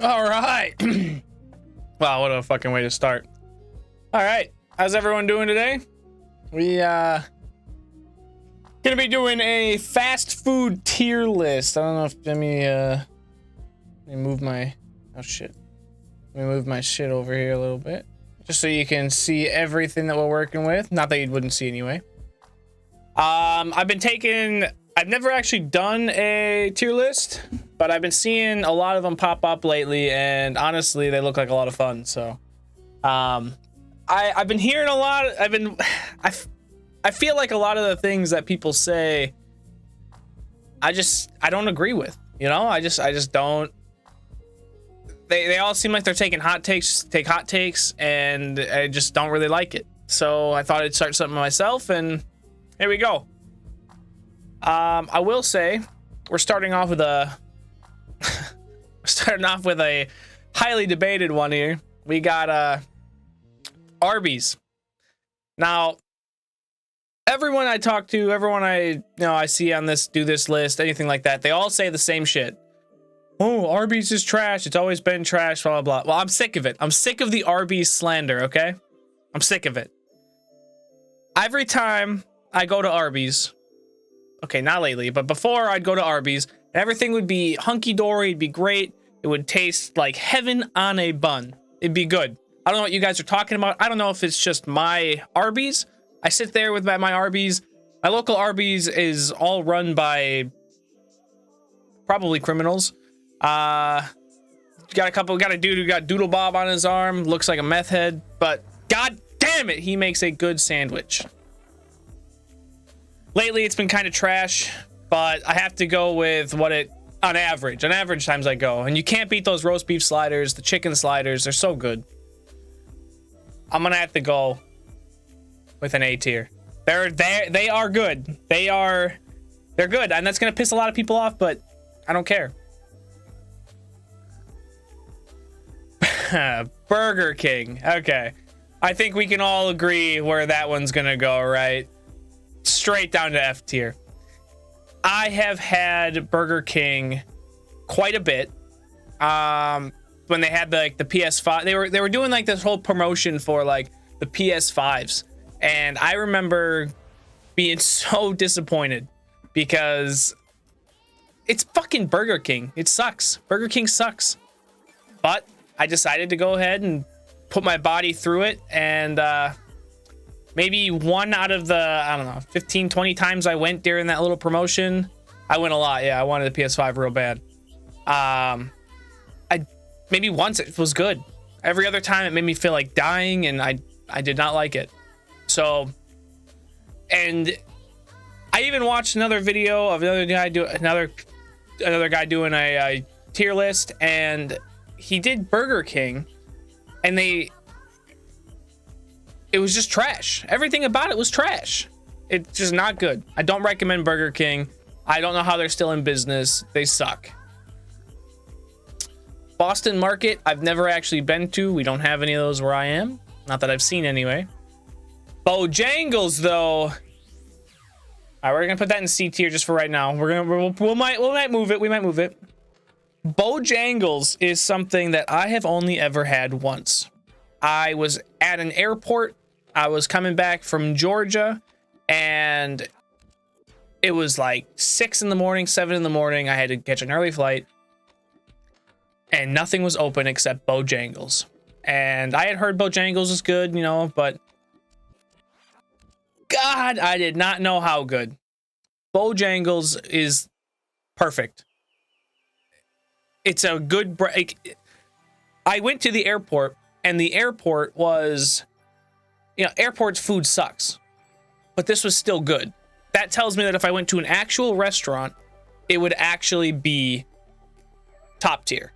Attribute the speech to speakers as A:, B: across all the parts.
A: All right. Wow, what a fucking way to start. All right, how's everyone doing today? We gonna be doing a fast food tier list. I don't know if let me move my shit. Let me move my shit over here a little bit, just so you can see everything that we're working with. Not that you wouldn't see anyway. I've never actually done a tier list, but I've been seeing a lot of them pop up lately, and honestly, they look like a lot of fun. So, I've been hearing a lot. I feel like a lot of the things that people say, I don't agree with. You know, I just don't. They all seem like they're taking hot takes, and I just don't really like it. So I thought I'd start something myself, and here we go. I will say we're starting off with a highly debated one here. We got Arby's. Now, everyone I talk to, everyone I see on this list, anything like that, they all say the same shit. Oh, Arby's is trash. It's always been trash, blah, blah, blah. Well, I'm sick of it. I'm sick of the Arby's slander, okay? I'm sick of it. Every time I go to Arby's, okay, not lately, but before I'd go to Arby's, everything would be hunky-dory, it'd be great. It would taste like heaven on a bun. It'd be good. I don't know what you guys are talking about. I don't know if it's just my Arby's. I sit there with my Arby's. My local Arby's is all run by probably criminals. Got a dude who got Doodle Bob on his arm, looks like a meth head, but god damn it, he makes a good sandwich. Lately, it's been kind of trash, but I have to go with what it, on average times I go. And you can't beat those roast beef sliders, the chicken sliders, they're so good. I'm gonna have to go with an A tier. They are good. They're good, and that's gonna piss a lot of people off, but I don't care. Burger King. Okay. I think we can all agree where that one's gonna go, right? Straight down to F tier. I have had Burger King quite a bit. When they had the PS5, they were doing like this whole promotion for like the PS5s, and I remember being so disappointed because it's fucking Burger King. It sucks. Burger King sucks. But I decided to go ahead and put my body through it, and maybe one out of the, I don't know, 15, 20 times I went during that little promotion. I went a lot. Yeah, I wanted the PS5 real bad. Maybe once it was good. Every other time it made me feel like dying, and I did not like it. So, and I even watched another video of another guy doing a tier list, and he did Burger King, and it was just trash. Everything about it was trash. It's just not good. I don't recommend Burger King. I don't know how they're still in business. They suck. Boston Market, I've never actually been to. We don't have any of those where I am. Not that I've seen anyway. Bojangles, though. All right, we're gonna put that in C tier just for right now. We might move it. We might move it. Bojangles is something that I have only ever had once. I was at an airport. I was coming back from Georgia, and it was like 6 in the morning, 7 in the morning. I had to catch an early flight, and nothing was open except Bojangles. And I had heard Bojangles is good, you know, but God, I did not know how good. Bojangles is perfect. It's a good break. I went to the airport, and the airport was, you know, airport's food sucks, but this was still good. That tells me that if I went to an actual restaurant, it would actually be top tier.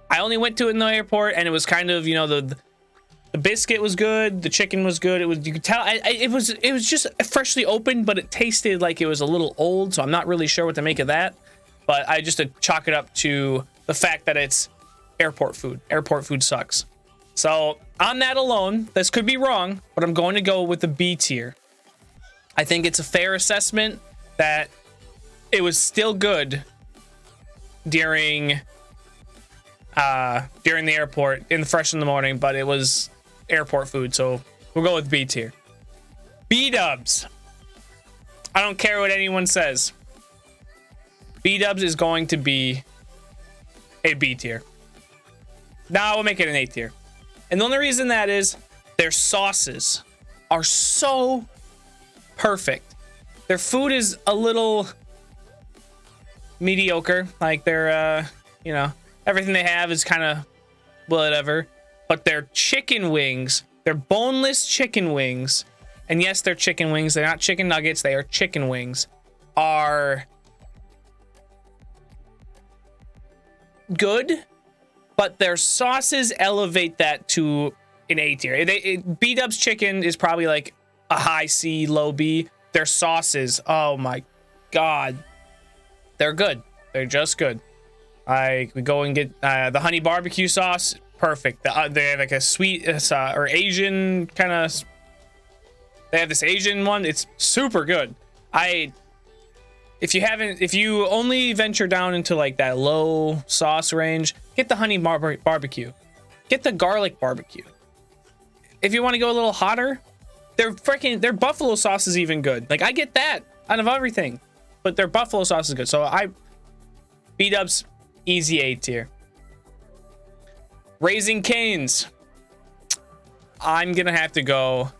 A: I only went to it in the airport, and it was kind of, you know, the biscuit was good, the chicken was good. It was, you could tell it was just freshly opened, but it tasted like it was a little old, so I'm not really sure what to make of that. But I just chalk it up to the fact that it's airport food. Airport food sucks. So on that alone, this could be wrong, but I'm going to go with the B tier. I think it's a fair assessment that it was still good during during the airport fresh in the morning, but it was airport food, so we'll go with B tier. B-dubs. I don't care what anyone says. B-dubs is going to be a B tier. Now we'll make it an A tier. And the only reason that is their sauces are so perfect. Their food is a little mediocre. Like their, you know, everything they have is kind of whatever. But their chicken wings, their boneless chicken wings, and yes, they're chicken wings. They're not chicken nuggets. They are chicken wings. Are good, but their sauces elevate that to an A tier. B-dubs chicken is probably like a high C, low B. Their sauces, oh my god, they're good. They're just good. We go and get the honey barbecue sauce, perfect. They have like a sweet or Asian kind of. They have this Asian one. It's super good. If you only venture down into like that low sauce range, get the honey barbecue. Get the garlic barbecue. If you want to go a little hotter, their buffalo sauce is even good. Like I get that out of everything, but their buffalo sauce is good. So B-dubs, easy A tier. Raising Cane's. I'm gonna have to go.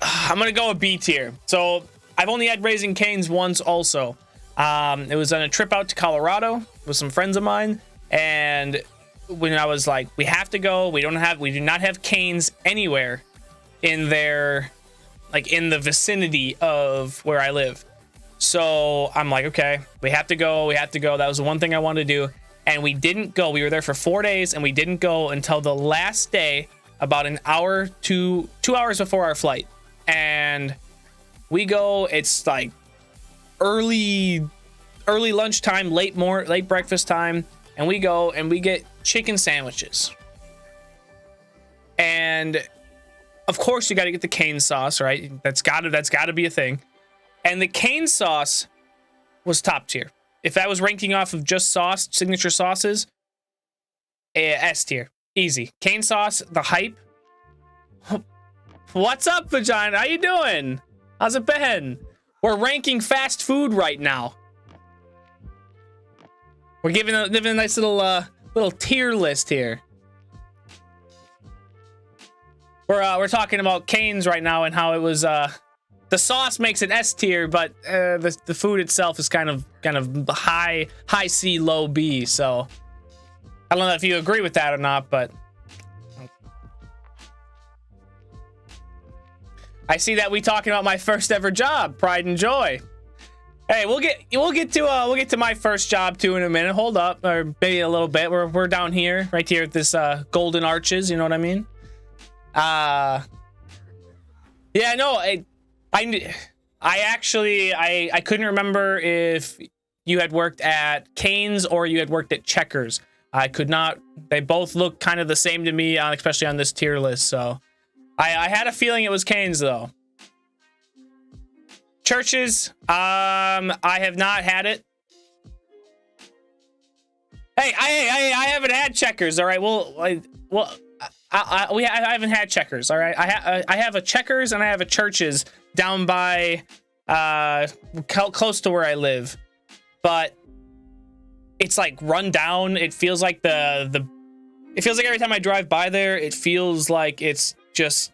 A: I'm gonna go a B tier. So I've only had Raising Cane's once also. It was on a trip out to Colorado with some friends of mine, and when I was like, we have to go, we do not have Cane's anywhere in there, like in the vicinity of where I live. So I'm like, okay, we have to go. That was the one thing I wanted to do, and we didn't go. We were there for 4 days, and we didn't go until the last day, about an hour to 2 hours before our flight. And we go, it's like early lunchtime, late breakfast time, and we go and we get chicken sandwiches. And of course you got to get the cane sauce, right? That's got to be a thing. And the cane sauce was top tier. If I was ranking off of just sauce, signature sauces, S tier, easy. Cane sauce, the hype. What's up, Vagina? How you doing? How's it been? We're ranking fast food right now. We're giving a nice little tier list here. We're talking about Cane's right now and how it was the sauce makes it S tier, but the food itself is kind of high C, low B. So I don't know if you agree with that or not, but I see that we talking about my first ever job, pride and joy. Hey, we'll get to my first job too in a minute. Hold up, or maybe a little bit. We're down here, right here at this Golden Arches. You know what I mean? Yeah, no, I actually couldn't remember if you had worked at Cane's or you had worked at Checkers. I could not. They both look kind of the same to me, especially on this tier list. So I had a feeling it was Cane's though. Churches, I have not had it. Hey, I haven't had Checkers. All right, I haven't had Checkers. All right, I have a Checkers and I have a Churches down by close to where I live, but it's like run down. It feels like it feels like every time I drive by there, it feels like it's just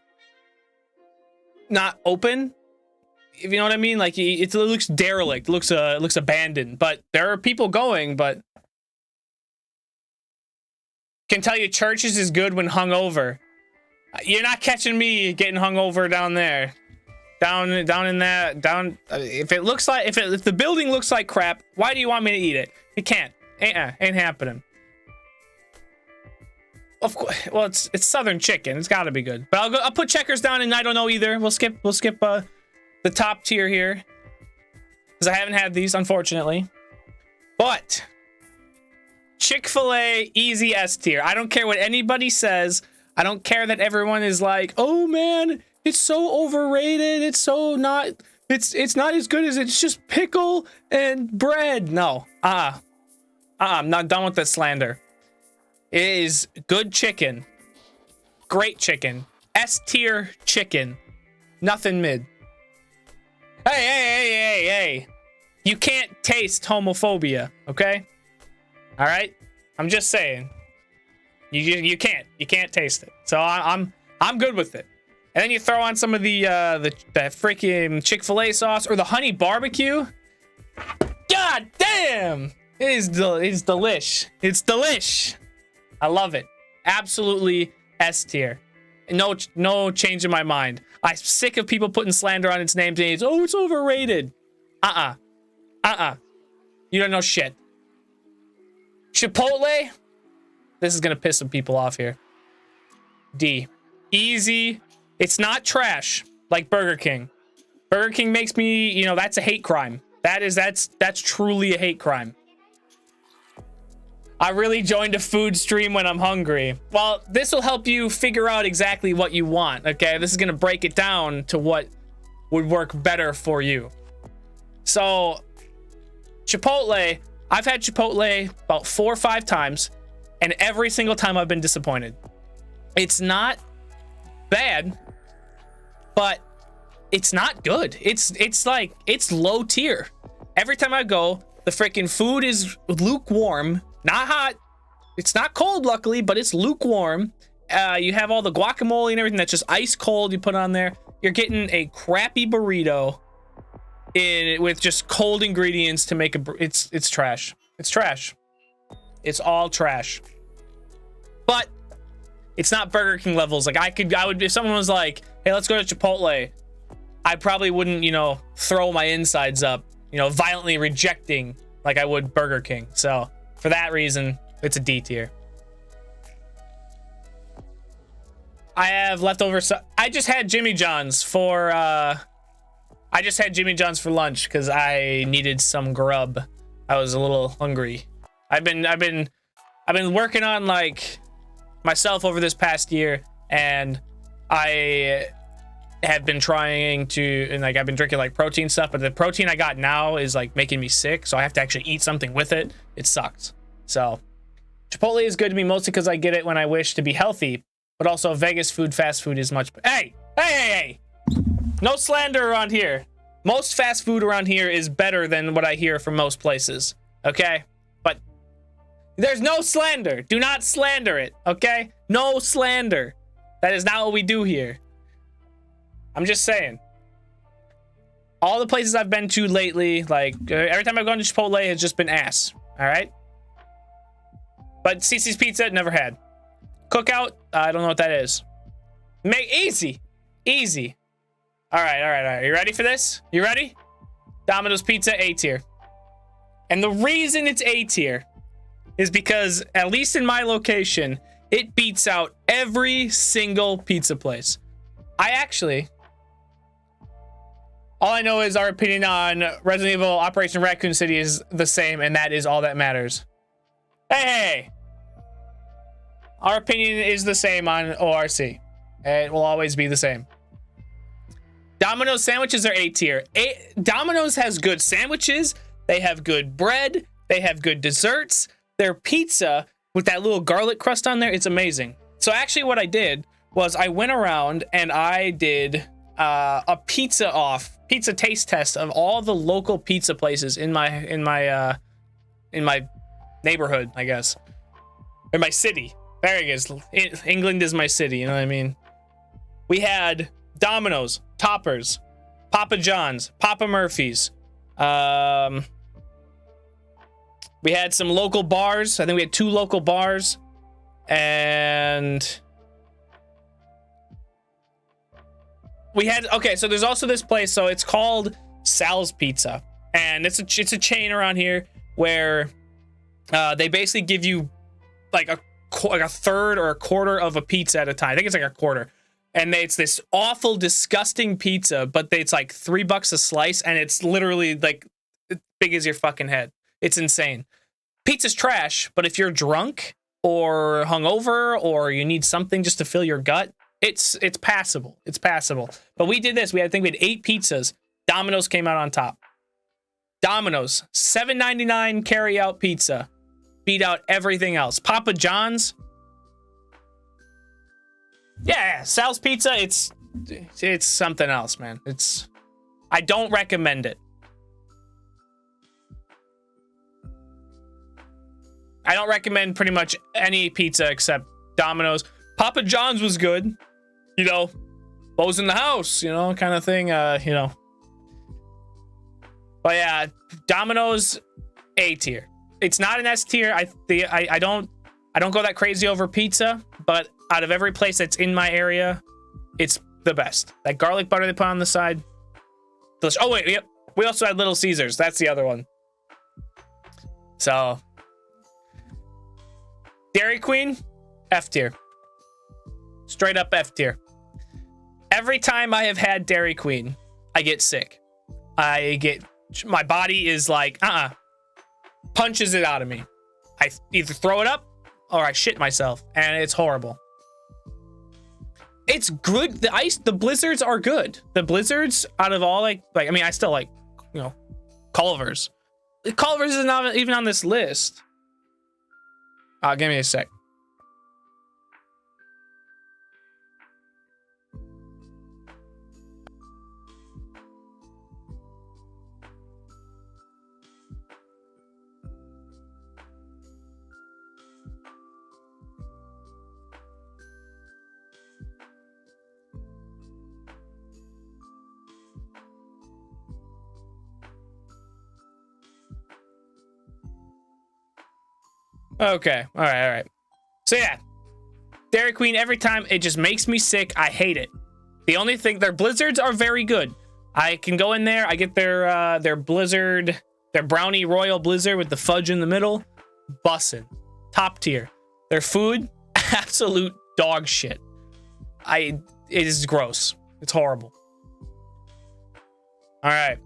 A: not open. If you know what I mean, like it looks derelict, looks abandoned. But there are people going. But can tell you, Churches is good when hungover. You're not catching me getting hungover down there, down in that. If the building looks like crap, why do you want me to eat it? You can't. Ain't happening. Of course. Well, it's Southern chicken. It's got to be good. But I'll put Checkers down, and I don't know either. We'll skip the top tier here, because I haven't had these, unfortunately. But Chick-fil-A, easy S tier. I don't care what anybody says. I don't care that everyone is like, oh man, it's so overrated. It's not as good as it's just pickle and bread. No, I'm not done with the slander. It is good chicken. Great chicken. S tier chicken. Nothing mid. Hey. You can't taste homophobia, okay? All right? I'm just saying. You can't taste it. So I'm good with it. And then you throw on some of the freaking Chick-fil-A sauce or the honey barbecue. God damn! It's delish. It's delish. I love it. Absolutely S tier. No change in my mind. I'm sick of people putting slander on its name. Oh, it's overrated. You don't know shit. Chipotle. This is gonna piss some people off here. D. Easy. It's not trash like Burger King. Burger King makes me, you know, that's a hate crime. That's truly a hate crime. I really joined a food stream when I'm hungry. Well, this will help you figure out exactly what you want, okay? This is gonna break it down to what would work better for you. So, Chipotle, I've had Chipotle about 4 or 5 times, and every single time I've been disappointed. It's not bad, but it's not good. It's like, it's low tier. Every time I go, the freaking food is lukewarm, not hot. It's not cold, luckily, but it's lukewarm. You have all the guacamole and everything that's just ice cold you put on there. You're getting a crappy burrito with just cold ingredients to make it's trash. It's trash. It's all trash. But it's not Burger King levels. Like I would, if someone was like, hey, let's go to Chipotle, I probably wouldn't, you know, throw my insides up, you know, violently rejecting like I would Burger King. So for that reason, it's a D tier. I have leftover. I just had Jimmy John's for lunch because I needed some grub. I was a little hungry. I've been working on like myself over this past year, and I have been trying to, and like I've been drinking like protein stuff, but the protein I got now is like making me sick, so I have to actually eat something with it. It sucks. So Chipotle is good to me mostly because I get it when I wish to be healthy, but also Vegas food, fast food is much. Hey! No slander around here. Most fast food around here is better than what I hear from most places. Okay, but there's no slander. Do not slander it. Okay, no slander. That is not what we do here. I'm just saying. All the places I've been to lately, like every time I've gone to Chipotle, has just been ass. All right. But CC's Pizza, never had. Cookout, I don't know what that is. Easy. All right. You ready for this? You ready? Domino's Pizza, A tier. And the reason it's A tier is because, at least in my location, it beats out every single pizza place. All I know is our opinion on Resident Evil Operation Raccoon City is the same, and that is all that matters. Hey! Our opinion is the same on ORC. It will always be the same. Domino's sandwiches are A tier. Domino's has good sandwiches. They have good bread. They have good desserts. Their pizza with that little garlic crust on there, it's amazing. So actually what I did was I went around and I did a pizza taste test of all the local pizza places in my neighborhood, I guess. In my city. There it is. England is my city, you know what I mean? We had Domino's, Toppers, Papa John's, Papa Murphy's. We had some local bars. I think we had 2 local bars. And we had, okay, so there's also this place. So it's called Sal's Pizza. And it's a chain around here where they basically give you like a third or a quarter of a pizza at a time. I think it's like a quarter. And it's this awful, disgusting pizza, but it's like $3 a slice, and it's literally like as big as your fucking head. It's insane. Pizza's trash, but if you're drunk or hungover or you need something just to fill your gut, it's passable. It's passable. But we did this. I think we had 8 pizzas. Domino's came out on top. Domino's, $7.99 carry-out pizza. beat out everything else. Papa John's. Yeah, Sal's Pizza, it's something else, man. I don't recommend it. I don't recommend pretty much any pizza except Domino's. Papa John's was good. You know, Bo's in the house, you know, kind of thing, you know. But yeah, Domino's A tier. It's not an S tier. I don't go that crazy over pizza, but out of every place that's in my area, it's the best. That garlic butter they put on the side. Delicious. Oh wait, yep. We also had Little Caesars. That's the other one. So Dairy Queen, F tier. Straight up F tier. Every time I have had Dairy Queen, I get sick. My body is like, punches it out of me. I either throw it up or I shit myself, and it's horrible. It's good. The blizzards are good. The blizzards, out of all, I mean, I still like, you know, Culver's. Culver's is not even on this list. Give me a sec. Okay, all right. So yeah, Dairy Queen, every time, it just makes me sick. I hate it. The only thing, their blizzards are very good. I can go in there, I get their blizzard, their brownie royal blizzard with the fudge in the middle. Bussin'. Top tier. Their food, absolute dog shit. It is gross. It's horrible. All right.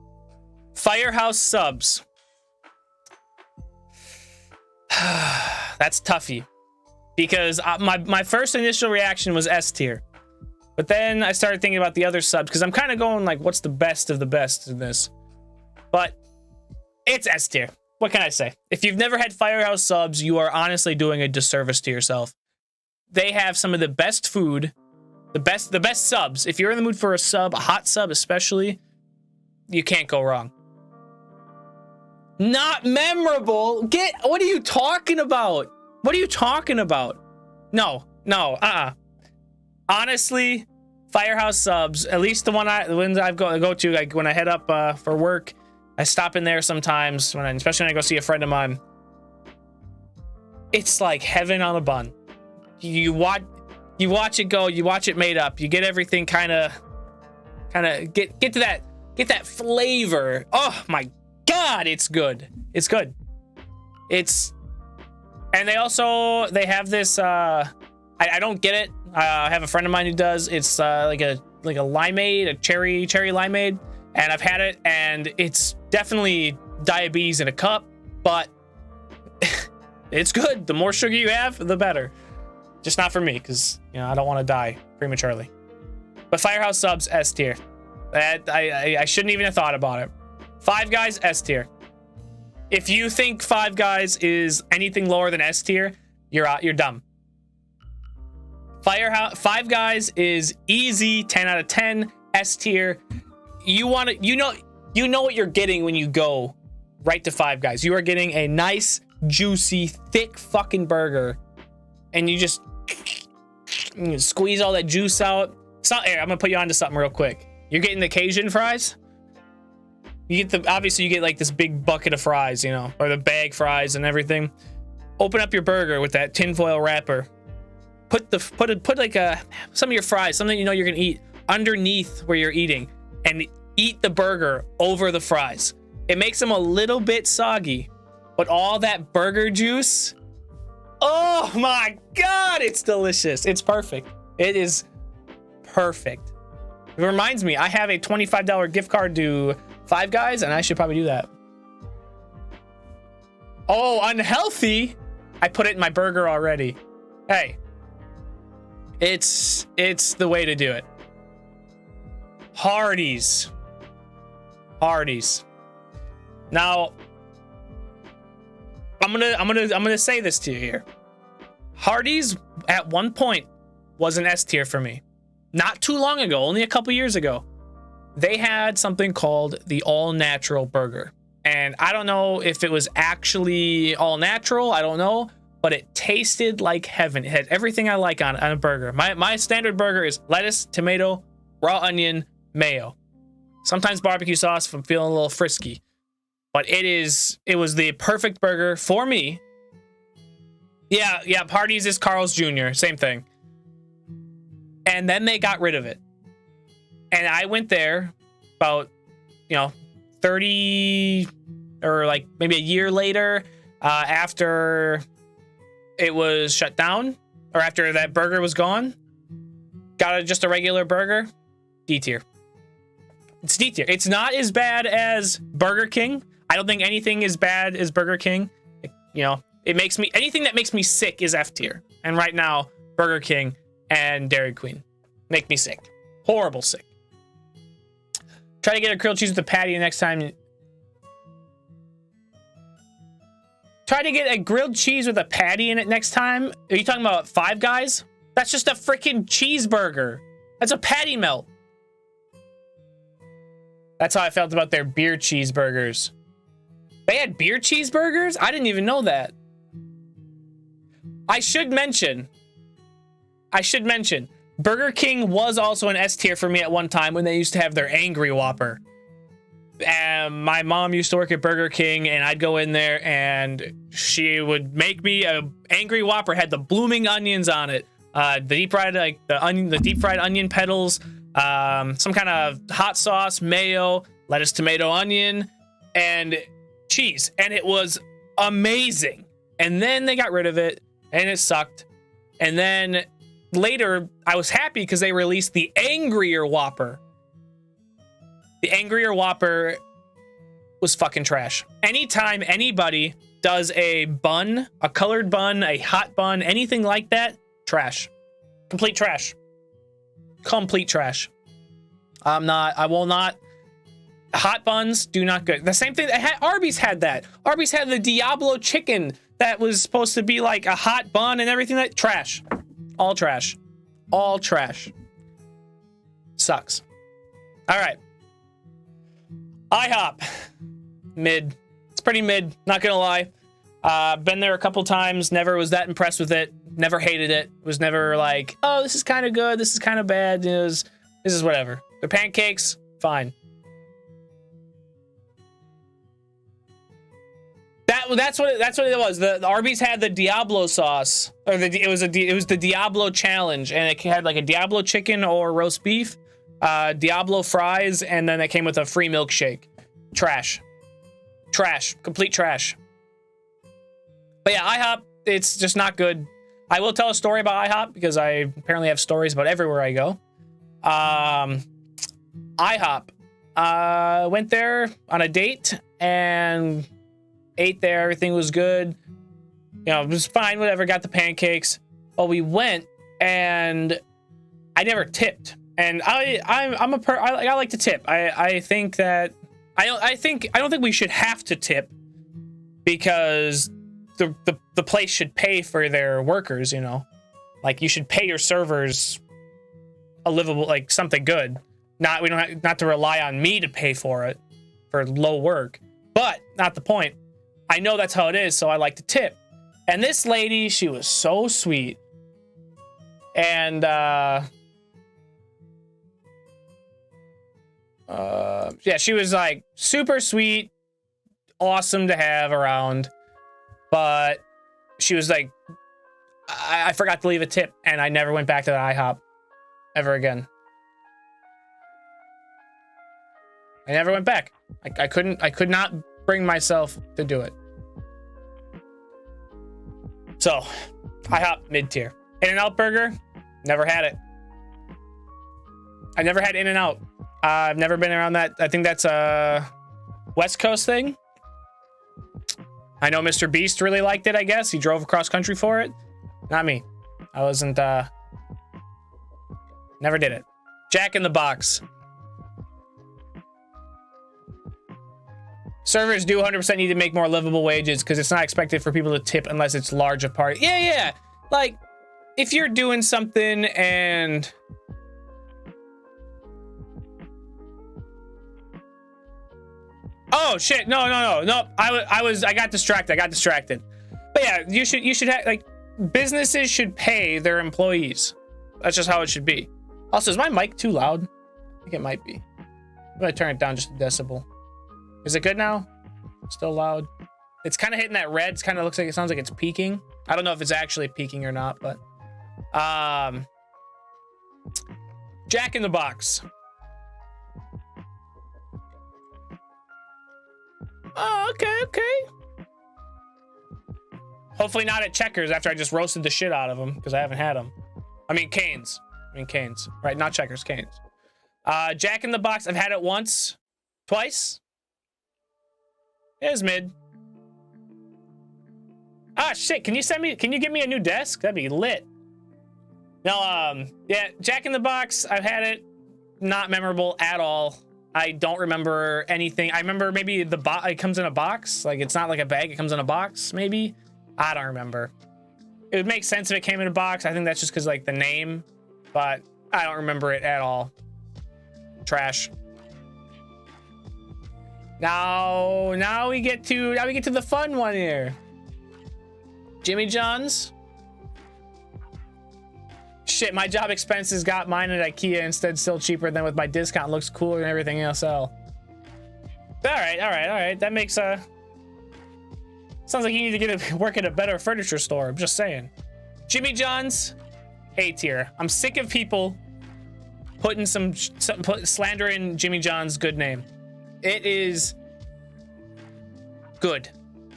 A: Firehouse subs. That's toughy, because my first initial reaction was S tier, but then I started thinking about the other subs, because I'm kind of going like, what's the best of the best in this? But it's S tier. What can I say? If you've never had Firehouse subs, you are honestly doing a disservice to yourself. They have some of the best food, the best subs. If you're in the mood for a sub, a hot sub especially, you can't go wrong. Not memorable. What are you talking about? What are you talking about? No. Honestly, Firehouse subs, at least the ones I go to, like when I head up for work, I stop in there sometimes, especially when I go see a friend of mine. It's like heaven on a bun. You watch it go, you watch it made up, you get everything kind of get to that flavor. Oh my God, it's good. It's good. And they have this, I don't get it. I have a friend of mine who does. It's like a limeade, a cherry limeade, and I've had it, and it's definitely diabetes in a cup, but it's good. The more sugar you have, the better. Just not for me, because, you know, I don't want to die prematurely. But Firehouse subs, S tier. I shouldn't even have thought about it. Five Guys, S tier. If you think Five Guys is anything lower than S tier, you're dumb. Five Guys is easy, 10 out of 10, S tier. You know what you're getting when you go right to Five Guys. You are getting a nice, juicy, thick fucking burger, and you just squeeze all that juice out. I'm gonna put you onto something real quick. You're getting the Cajun fries. You get like this big bucket of fries, you know, or the bag fries and everything. Open up your burger with that tinfoil wrapper. Put like some of your fries, something you know you're gonna eat, underneath where you're eating, and eat the burger over the fries. It makes them a little bit soggy, but all that burger juice, oh my God, it's delicious. It's perfect. It is perfect. It reminds me, I have a $25 gift card to Five Guys, and I should probably do that. Oh, unhealthy. I put it in my burger already. Hey, it's the way to do it. Hardee's. Now, I'm gonna say this to you here. Hardee's at one point was an S tier for me. Not too long ago, only a couple years ago. They had something called the all natural burger. And I don't know if it was actually all natural, I don't know, but it tasted like heaven. It had everything I like on a burger. My standard burger is lettuce, tomato, raw onion, mayo. Sometimes barbecue sauce if I'm feeling a little frisky. But it was the perfect burger for me. Yeah, Hardee's is Carl's Jr., same thing. And then they got rid of it. And I went there about, 30 or like maybe a year later, after it was shut down or after that burger was gone. Got just a regular burger. D tier. It's D tier. It's not as bad as Burger King. I don't think anything is bad as Burger King. It makes me, anything that makes me sick is F tier. And right now, Burger King and Dairy Queen make me sick. Horrible sick. Try to get a grilled cheese with a patty next time. Try to get a grilled cheese with a patty in it next time. Are you talking about Five Guys? That's just a freaking cheeseburger. That's a patty melt. That's how I felt about their beer cheeseburgers. They had beer cheeseburgers? I didn't even know that. I should mention, Burger King was also an S tier for me at one time when they used to have their Angry Whopper. My mom used to work at Burger King, and I'd go in there, and she would make me a Angry Whopper. Had the blooming onions on it, the deep fried onion petals, some kind of hot sauce, mayo, lettuce, tomato, onion, and cheese, and it was amazing. And then they got rid of it, and it sucked. And then later, I was happy because they released the Angrier Whopper. The Angrier Whopper was fucking trash. Anytime anybody does a bun, a colored bun, a hot bun, anything like that, trash. Complete trash. Complete trash. I will not. Hot buns, do not good. The same thing, Arby's had that. Arby's had the Diablo chicken that was supposed to be like a hot bun and everything. That trash. All trash. All trash. Sucks. All right. IHOP. Mid. It's pretty mid, not gonna lie. Been there a couple times, never was that impressed with it. Never hated it. Was never like, oh, this is kind of good, this is kind of bad. This is whatever. The pancakes, fine. That's what it was. The Arby's had the Diablo sauce, or it was the Diablo challenge, and it had like a Diablo chicken or roast beef, Diablo fries, and then it came with a free milkshake. Trash, complete trash. But yeah, IHOP, it's just not good. I will tell a story about IHOP because I apparently have stories about everywhere I go. IHOP, went there on a date and ate there. Everything was good. It was fine, whatever. Got the pancakes. Well, we went and I never tipped. And I like to tip. I think that I don't think we should have to tip because the place should pay for their workers, Like you should pay your servers a livable, like something good. Not to rely on me to pay for it for low work. But not the point. I know that's how it is, so I like to tip. And this lady, she was so sweet. And yeah, she was like super sweet, awesome to have around. But she was like, I forgot to leave a tip, and I never went back to the IHOP ever again. I never went back. I could not bring myself to do it. So, IHOP mid-tier. In-N-Out Burger, never had it. I never had In-N-Out. I've never been around that. I think that's a West Coast thing. I know Mr. Beast really liked it, I guess. He drove across country for it. Not me. I wasn't, never did it. Jack in the Box. Servers do 100% need to make more livable wages because it's not expected for people to tip unless it's large a part. Yeah. Like, if you're doing something and... Oh shit! No. I got distracted. But yeah, you should have, like, businesses should pay their employees. That's just how it should be. Also, is my mic too loud? I think it might be. I'm gonna turn it down just a decibel. Is it good now? Still loud. It's kind of hitting that red. It kind of looks like it sounds like it's peaking. I don't know if it's actually peaking or not, but Jack in the Box. Oh, okay. Hopefully not at Checkers after I just roasted the shit out of them because I haven't had them. I mean Cane's. Right, not Checkers, Cane's. Jack in the Box, I've had it once, twice. It was mid. Ah, shit, can you get me a new desk? That'd be lit. No, yeah, Jack in the Box, I've had it. Not memorable at all. I don't remember anything. I remember maybe it comes in a box. Like, it's not like a bag, it comes in a box, maybe. I don't remember. It would make sense if it came in a box. I think that's just because, like, the name, but I don't remember it at all. Trash. Now we get to the fun one here. Jimmy John's. Shit, my job expenses got mine at IKEA instead, still cheaper than with my discount. Looks cooler than everything else. All right. That makes sounds like you need to work at a better furniture store. I'm just saying. Jimmy John's, A tier. I'm sick of people putting slandering Jimmy John's good name. It is good.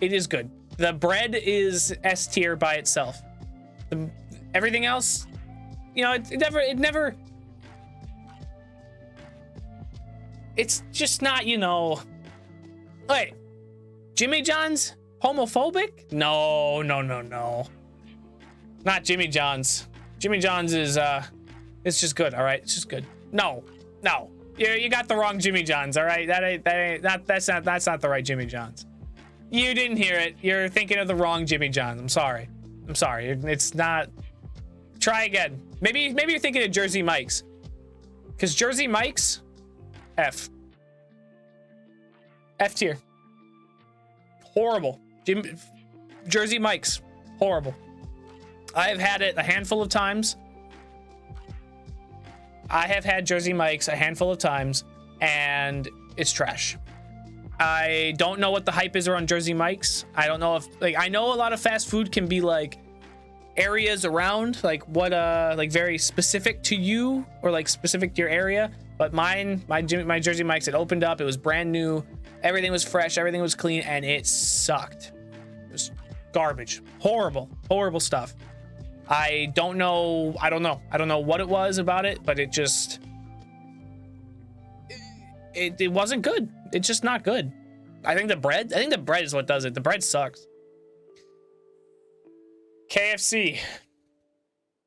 A: It is good. The bread is S tier by itself. Everything else, you know, it never. It's just not, you know. Wait, Jimmy John's homophobic? No. Not Jimmy John's. Jimmy John's is it's just good. All right, it's just good. No. You got the wrong Jimmy John's. All right, that's not the right Jimmy John's. You didn't hear it. You're thinking of the wrong Jimmy John's. I'm sorry. It's not. Try again. Maybe you're thinking of Jersey Mike's. Because Jersey Mike's, F tier. Horrible. Jersey Mike's, horrible. I have had it a handful of times. I have had Jersey Mike's a handful of times, and it's trash. I don't know what the hype is around Jersey Mike's. I don't know if, like, I know a lot of fast food can be like areas around, like what like very specific to you or like specific to your area. But my Jersey Mike's, it opened up, it was brand new, everything was fresh, everything was clean, and it sucked. It was garbage. Horrible stuff. I don't know what it was about it, but it just it wasn't good. It's just not good. I think the bread is what does it. The bread sucks. KFC.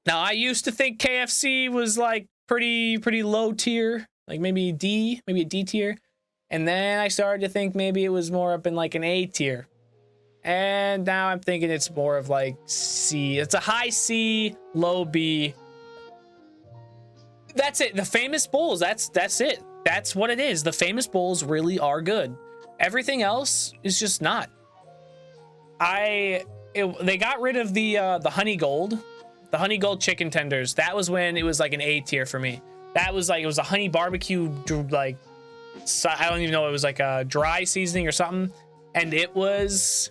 A: Now, I used to think KFC was like pretty low tier, like maybe a D tier. And then I started to think maybe it was more up in like an A tier. And now I'm thinking it's more of like C. It's a high C, low B. That's it. The famous bowls, that's it. That's what it is. The famous bowls really are good. Everything else is just not. They got rid of the honey gold chicken tenders. That was when it was like an A tier for me. That was like, it was a honey barbecue, like, I don't even know, it was like a dry seasoning or something, and it was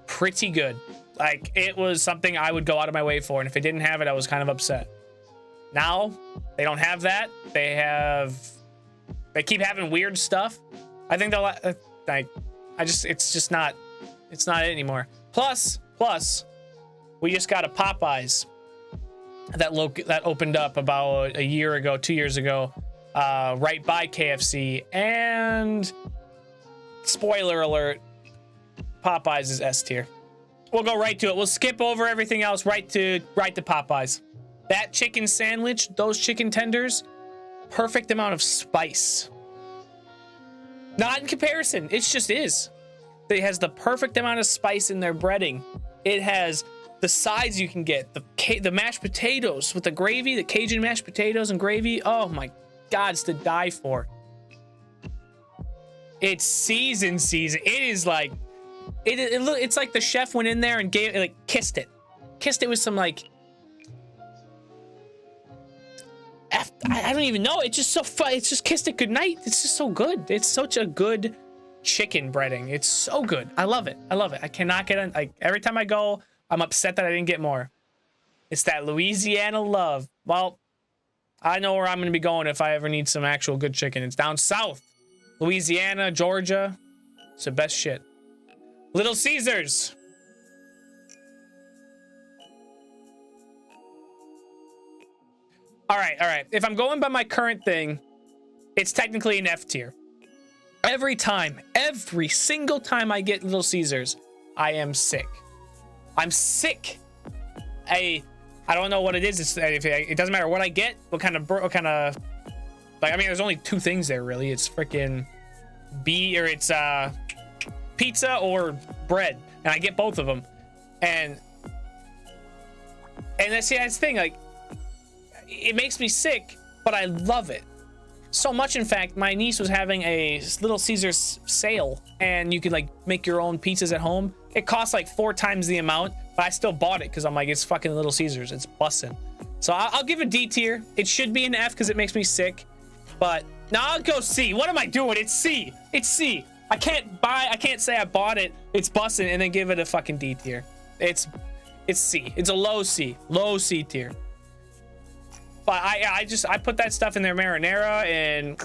A: pretty good. Like, it was something I would go out of my way for, and if it didn't have it, I was kind of upset. Now they don't have that. They keep having weird stuff. I think it's not it anymore. Plus we just got a Popeyes that opened up about a year ago, 2 years ago, right by KFC, and spoiler alert, Popeyes is S tier. We'll go right to it. We'll skip over everything else, right to Popeyes. That chicken sandwich, those chicken tenders, perfect amount of spice. Not in comparison. It just is. It has the perfect amount of spice in their breading. It has the sides you can get, the mashed potatoes with the gravy, the Cajun mashed potatoes and gravy. Oh my God, it's to die for. It's season. It is like, it's like the chef went in there and kissed it with some like, I don't even know. It's just so fun. It's just kissed it goodnight. It's just so good. It's such a good chicken breading. It's so good. I love it. I cannot get it. Like every time I go, I'm upset that I didn't get more. It's that Louisiana love. Well, I know where I'm going to be going if I ever need some actual good chicken. It's down south. Louisiana, Georgia. It's the best shit. Little Caesars. All right. If I'm going by my current thing, it's technically an F tier. Every single time I get Little Caesars, I am sick. I'm sick. I don't know what it is. It doesn't matter what I get. What kind of like, I mean, there's only two things there really. It's freaking it's pizza or bread, and I get both of them. And that's the thing. Like, it makes me sick, but I love it so much. In fact, my niece was having a Little Caesars sale, and you could like make your own pizzas at home. It costs like 4 times the amount, but I still bought it because I'm like, it's fucking Little Caesars. It's bussin'. So I'll give it D tier. It should be an F because it makes me sick. But now I'll go C. What am I doing? It's C. It's C. I can't say I bought it. It's bussin' and then give it a fucking D tier. It's C. It's a low C. Low C tier. But I put that stuff in their marinara and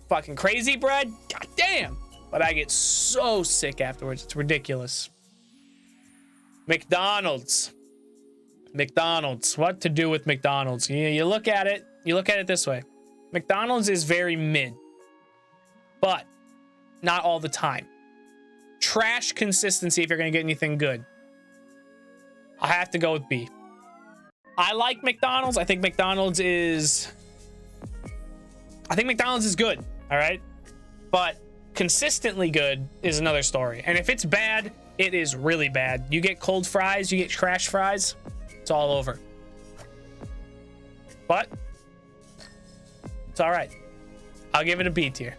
A: fucking crazy bread. God damn. But I get so sick afterwards. It's ridiculous. McDonald's. What to do with McDonald's? You look at it this way. McDonald's is very mid, but not all the time. Trash consistency if you're going to get anything good. I have to go with B. I like McDonald's. I think McDonald's is good. All right. But consistently good is another story. And if it's bad, it is really bad. You get cold fries, you get trash fries, it's all over. But it's all right. I'll give it a B tier.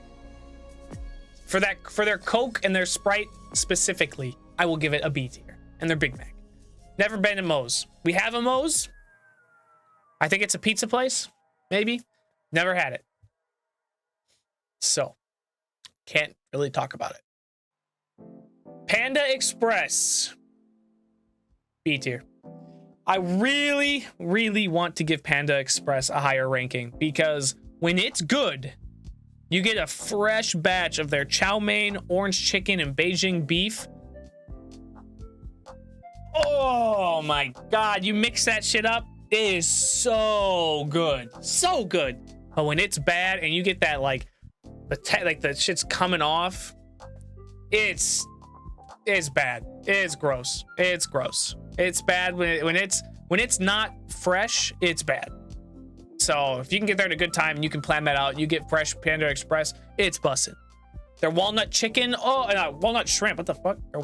A: For their Coke and their Sprite specifically, I will give it a B tier. And their Big Mac. Never been to Moe's. We have a Moe's. I think it's a pizza place, maybe. Never had it. So, can't really talk about it. Panda Express. B tier. I really, really want to give Panda Express a higher ranking because when it's good, you get a fresh batch of their chow mein, orange chicken, and Beijing beef. Oh my God, you mix that shit up. It is so good. So good. But when it's bad and you get that like the shit's coming off, it's bad. It's gross. It's gross. It's bad when it's not fresh, it's bad. So if you can get there at a good time and you can plan that out, you get fresh Panda Express, it's bussin'. Their walnut chicken, walnut shrimp, what the fuck? Their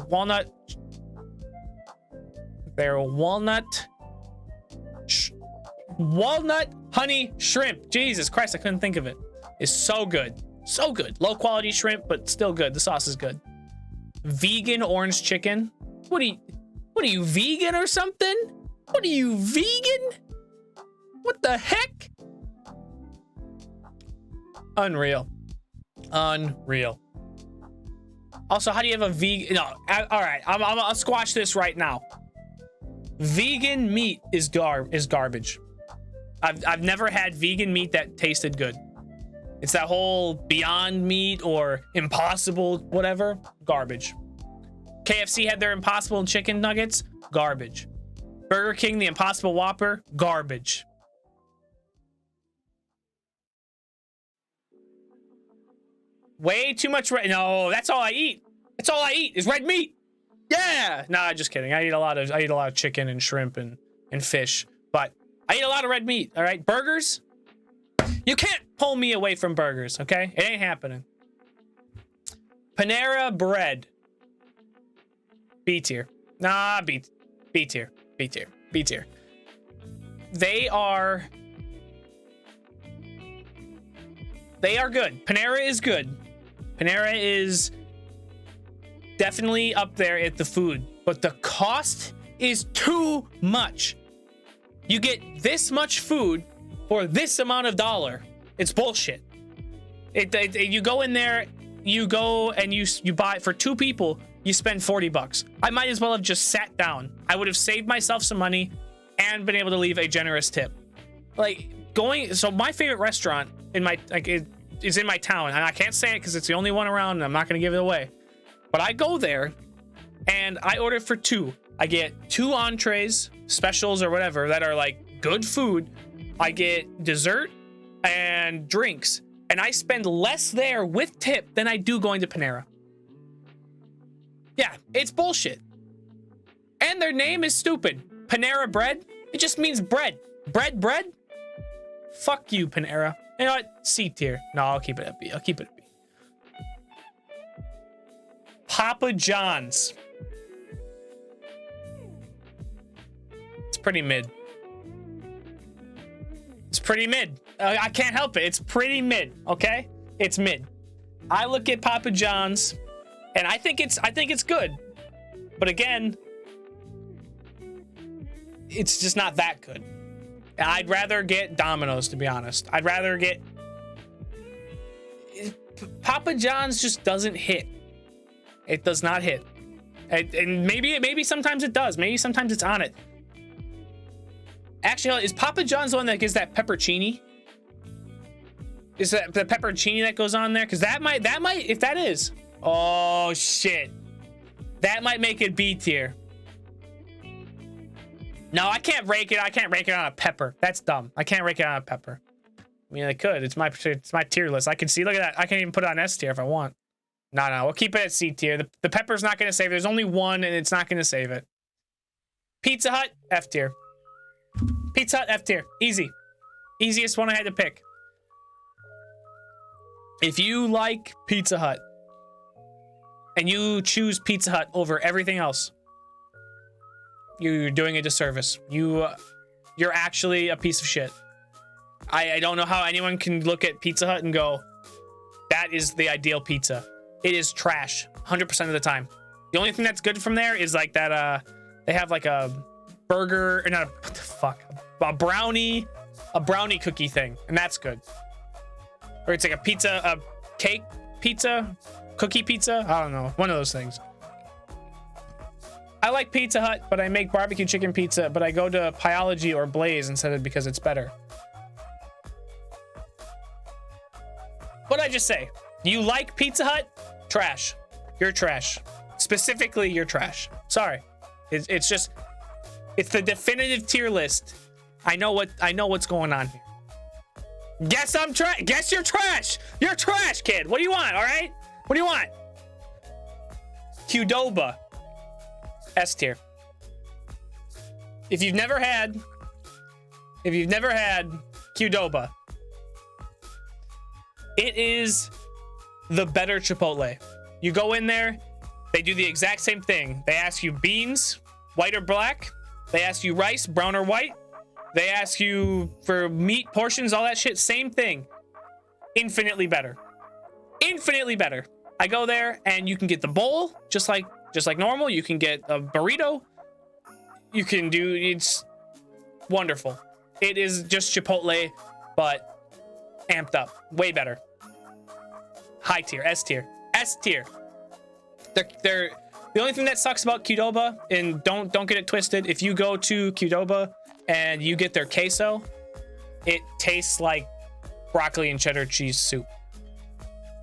A: walnut honey shrimp. Jesus Christ, I couldn't think of it. It's so good. So good. Low quality shrimp, but still good. The sauce is good. Vegan orange chicken. What are you vegan or something? What are you vegan? What the heck? Unreal. Also, how do you have a vegan? No, all right. I'll squash this right now. Vegan meat is garbage. I've never had vegan meat that tasted good. It's that whole Beyond Meat or Impossible whatever, garbage. KFC had their Impossible chicken nuggets, garbage. Burger King, the Impossible Whopper, garbage. Way too much red. No, that's all I eat. That's all I eat is red meat. Yeah. Nah, just kidding. I eat a lot of chicken and shrimp and fish, but I eat a lot of red meat. All right, burgers. You can't pull me away from burgers, okay? It ain't happening. Panera bread. B tier. Nah, B tier. B tier. B tier. They are good. Panera is good. Panera is definitely up there at the food, but the cost is too much. You get this much food for this amount of dollar. It's bullshit. You go in there, you go and you buy for 2 people, you spend $40. I might as well have just sat down. I would have saved myself some money and been able to leave a generous tip. So my favorite restaurant in my is in my town, and I can't say it because it's the only one around and I'm not going to give it away. But I go there and I order for 2. I get 2 entrees, specials or whatever that are like good food. I get dessert and drinks, and I spend less there with tip than I do going to Panera. Yeah, it's bullshit. And their name is stupid. Panera bread? It just means bread. Bread? Fuck you, Panera. You know what? C tier. No, I'll keep it at B. I'll keep it at B. Papa John's. It's pretty mid. It's pretty mid. I can't help it. It's pretty mid, okay? It's mid. I look at Papa John's and I think it's good. But again, it's just not that good. I'd rather get Domino's, to be honest. I'd rather get Papa John's just doesn't hit. It does not hit. And maybe sometimes it does. Maybe sometimes it's on it. Actually, is Papa John's the one that gives that peppercini? Is that the peppercini that goes on there? Because that might, if that is, oh shit, that might make it B tier. No, I can't rake it. I can't rake it on a pepper. That's dumb. I can't rake it on a pepper. I mean, I could. It's my tier list. I can see. Look at that. I can even put it on S tier if I want. No, we'll keep it at C tier. The pepper's not going to save it. There's only one, and it's not going to save it. Pizza Hut, F tier. Pizza Hut, F tier. Easy. Easiest one I had to pick. If you like Pizza Hut and you choose Pizza Hut over everything else, you're doing a disservice. You're actually a piece of shit. I don't know how anyone can look at Pizza Hut and go, that is the ideal pizza. It is trash 100% of the time. The only thing that's good from there is like that they have like a burger, or not what the fuck, a brownie cookie thing, and that's good. Or it's like a pizza, a cake pizza, cookie pizza, I don't know, one of those things. I like Pizza Hut, but I make barbecue chicken pizza, but I go to Pyology or Blaze instead of because it's better. What'd I just say? You like Pizza Hut? Trash. You're trash. Specifically, you're trash. Sorry. It's just, it's the definitive tier list. I know what's going on here. Guess I'm trash. Guess you're trash. You're trash, kid. What do you want? All right. What do you want? Qdoba. S tier. If you've never had Qdoba, it is the better Chipotle. You go in there, they do the exact same thing. They ask you beans, white or black. They ask you rice, brown or white. They ask you for meat portions, all that shit. Same thing. Infinitely better. Infinitely better. I go there and you can get the bowl just like normal. You can get a burrito. You can do, it's wonderful. It is just Chipotle, but amped up. Way better. High tier, S tier. S tier. They're the only thing that sucks about Qdoba, and don't get it twisted, if you go to Qdoba and you get their queso, it tastes like broccoli and cheddar cheese soup.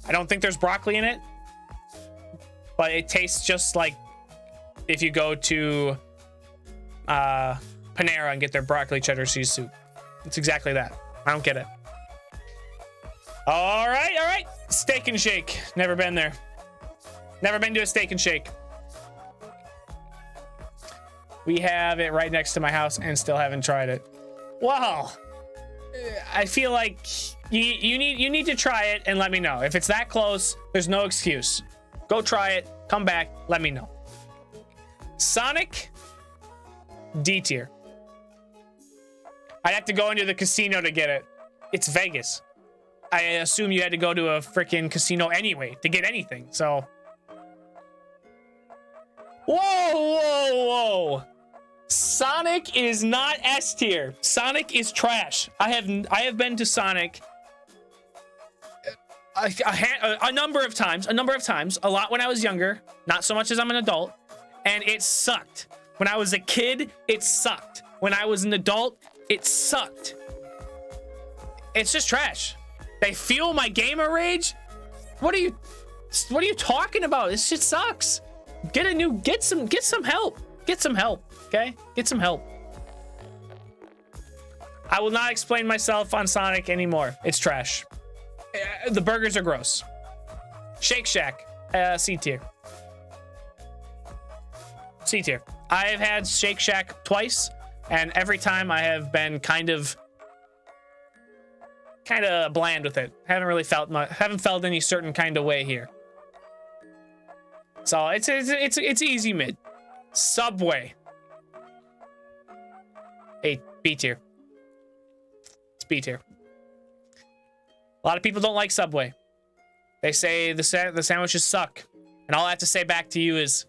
A: I don't think there's broccoli in it, but it tastes just like if you go to Panera and get their broccoli cheddar cheese soup. It's exactly that. I don't get it. All right. Steak and Shake. Never been there. Never been to a Steak and Shake. We have it right next to my house and still haven't tried it. Well, I feel like you need to try it and let me know. If it's that close, there's no excuse. Go try it. Come back. Let me know. Sonic, D tier. I'd have to go into the casino to get it. It's Vegas. I assume you had to go to a freaking casino anyway to get anything. So, whoa. Sonic is not S tier. Sonic is trash. I have been to Sonic a number of times. A lot when I was younger. Not so much as I'm an adult. And it sucked. When I was a kid, it sucked. When I was an adult, it sucked. It's just trash. They fuel my gamer rage. What are you talking about? This shit sucks. Get some help. Get some help. Okay? Get some help. I will not explain myself on Sonic anymore. It's trash. The burgers are gross. Shake Shack, C tier. C tier. I have had Shake Shack twice, and every time I have been kind of bland with it. Haven't felt any certain kind of way here. So it's easy mid. Subway. A B tier. It's B tier. A lot of people don't like Subway. They say the sandwiches suck. And all I have to say back to you is,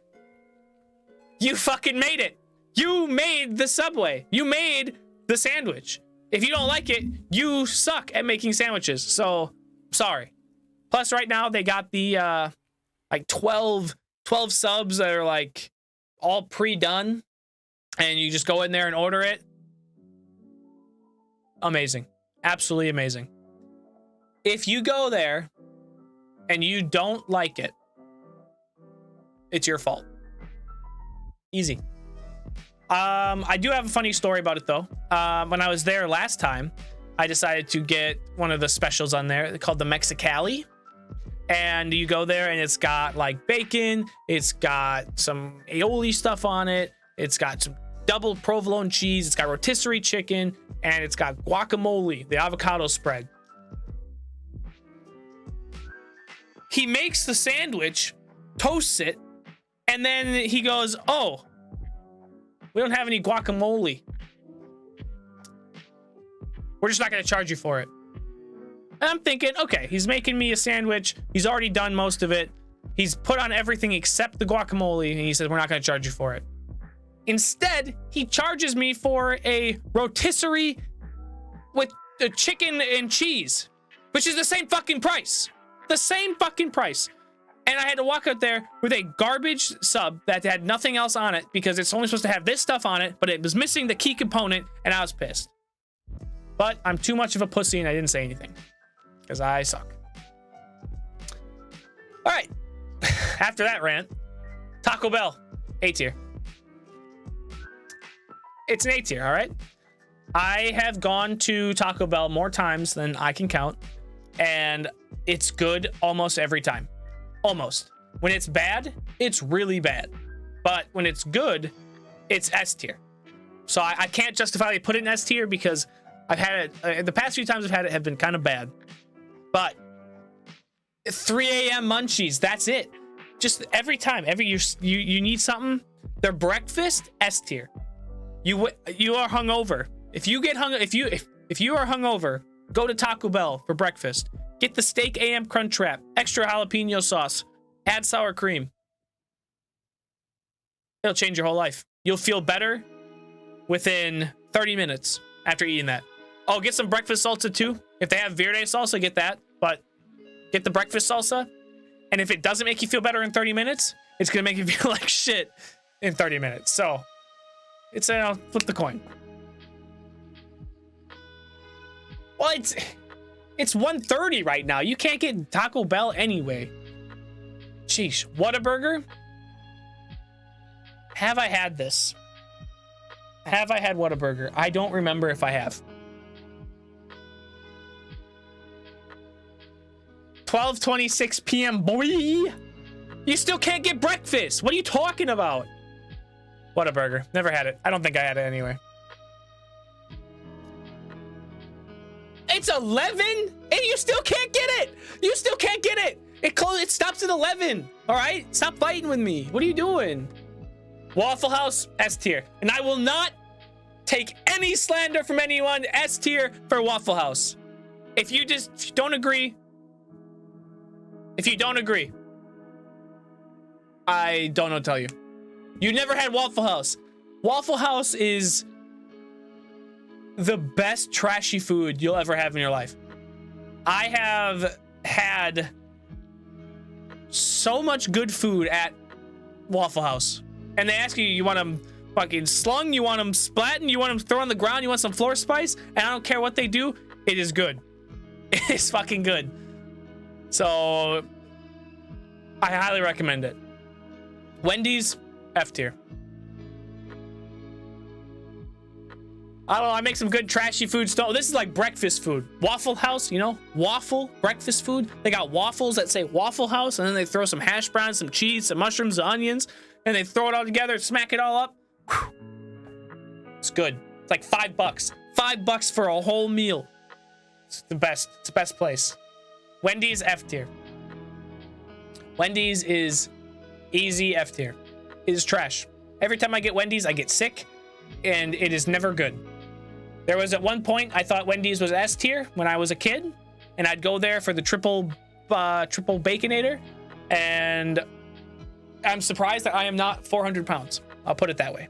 A: you fucking made it. You made the Subway. You made the sandwich. If you don't like it, you suck at making sandwiches. So, sorry. Plus, right now, they got the, like 12 subs that are, like, all pre-done. And you just go in there and order it. Amazing. Absolutely amazing. If you go there and you don't like it, it's your fault. Easy. I do have a funny story about it though. When I was there last time, I decided to get one of the specials on there called the Mexicali. And you go there and it's got like bacon, it's got some aioli stuff on it, it's got some double provolone cheese, it's got rotisserie chicken, and it's got guacamole, the avocado spread. He makes the sandwich, toasts it, and then he goes, "Oh, we don't have any guacamole. We're just not going to charge you for it." And I'm thinking, okay, he's making me a sandwich. He's already done most of it. He's put on everything except the guacamole, and he says, "We're not going to charge you for it." Instead, he charges me for a rotisserie with the chicken and cheese, which is the same fucking price. The same fucking price. And I had to walk out there with a garbage sub that had nothing else on it because it's only supposed to have this stuff on it, but it was missing the key component, and I was pissed. But I'm too much of a pussy and I didn't say anything because I suck. All right. After that rant, Taco Bell, A tier. It's an A tier, all right? I have gone to Taco Bell more times than I can count, and it's good almost every time. Almost. When it's bad, it's really bad. But when it's good, it's S tier. So I can't justifiably put it in S tier because I've had it, the past few times I've had it have been kind of bad. But 3 a.m. munchies, that's it. Just every time, you need something. Their breakfast, S tier. You are hungover. If you are hungover, go to Taco Bell for breakfast. Get the steak AM crunch wrap, extra jalapeno sauce, add sour cream. It'll change your whole life. You'll feel better within 30 minutes after eating that. Oh, get some breakfast salsa too. If they have verde salsa, get that. But get the breakfast salsa. And if it doesn't make you feel better in 30 minutes, it's going to make you feel like shit in 30 minutes. So it's flip the coin. Well, it's 1:30 right now. You can't get Taco Bell anyway. Sheesh. Whataburger? Have I had this? Have I had Whataburger? I don't remember if I have. 12:26 p.m. boy. You still can't get breakfast. What are you talking about? Whataburger. Never had it. I don't think I had it anyway. It's 11 and you still can't get it. You still can't get it. It stops at 11. All right, stop fighting with me. What are you doing? Waffle House, S tier, and I will not take any slander from anyone. S tier for Waffle House. If you don't agree, I don't know what to tell you. You never had Waffle House. Waffle House is the best trashy food you'll ever have in your life. I have had so much good food at Waffle House. And they ask you, you want them fucking slung, you want them splatting, you want them thrown on the ground, you want some floor spice, and I don't care what they do, it is good. It is fucking good. So I highly recommend it. Wendy's, F tier. I don't know, I make some good trashy food stuff. This is like breakfast food. Waffle House, you know, waffle, breakfast food. They got waffles that say Waffle House, and then they throw some hash browns, some cheese, some mushrooms, some onions, and they throw it all together, smack it all up. Whew. It's good. It's like $5. $5 for a whole meal. It's the best. It's the best place. Wendy's, F tier. Wendy's is easy F tier. It is trash. Every time I get Wendy's, I get sick, and it is never good. There was at one point I thought Wendy's was S tier when I was a kid, and I'd go there for the triple baconator, and I'm surprised that I am not 400 pounds. I'll put it that way.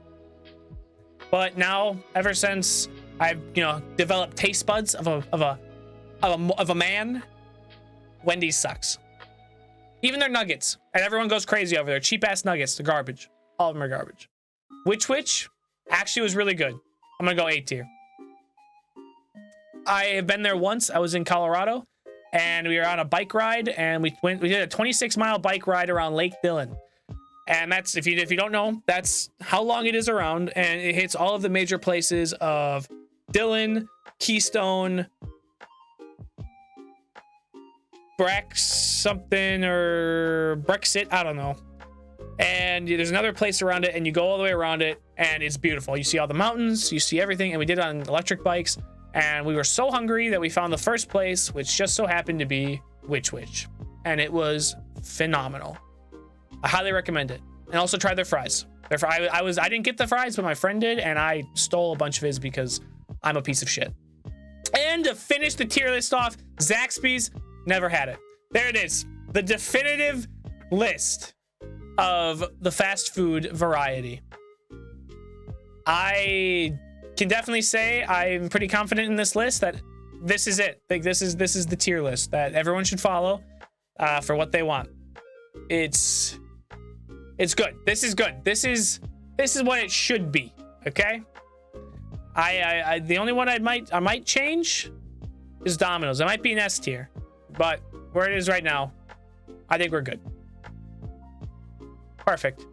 A: But now, ever since I've developed taste buds of a man, Wendy's sucks. Even their nuggets, and everyone goes crazy over there. Cheap ass nuggets, they're garbage. All of them are garbage. Which actually was really good. I'm gonna go A tier. I have been there once. I was in Colorado, and we were on a bike ride, and we did a 26-mile bike ride around Lake Dillon. And that's, if you don't know, that's how long it is around, and it hits all of the major places of Dillon, Keystone, something or Brexit, I don't know. And there's another place around it, and you go all the way around it, and it's beautiful. You see all the mountains, you see everything, and we did it on electric bikes. And we were so hungry that we found the first place, which just so happened to be Which. And it was phenomenal. I highly recommend it. And also try their fries. I didn't get the fries, but my friend did, and I stole a bunch of his because I'm a piece of shit. And to finish the tier list off, Zaxby's, never had it. There it is. The definitive list of the fast food variety. I can definitely say I'm pretty confident in this list that this is it. Like this is the tier list that everyone should follow for what they want. It's good. This is good. This is what it should be. Okay. I the only one I might change is Domino's. It might be an S tier, but where it is right now, I think we're good. Perfect.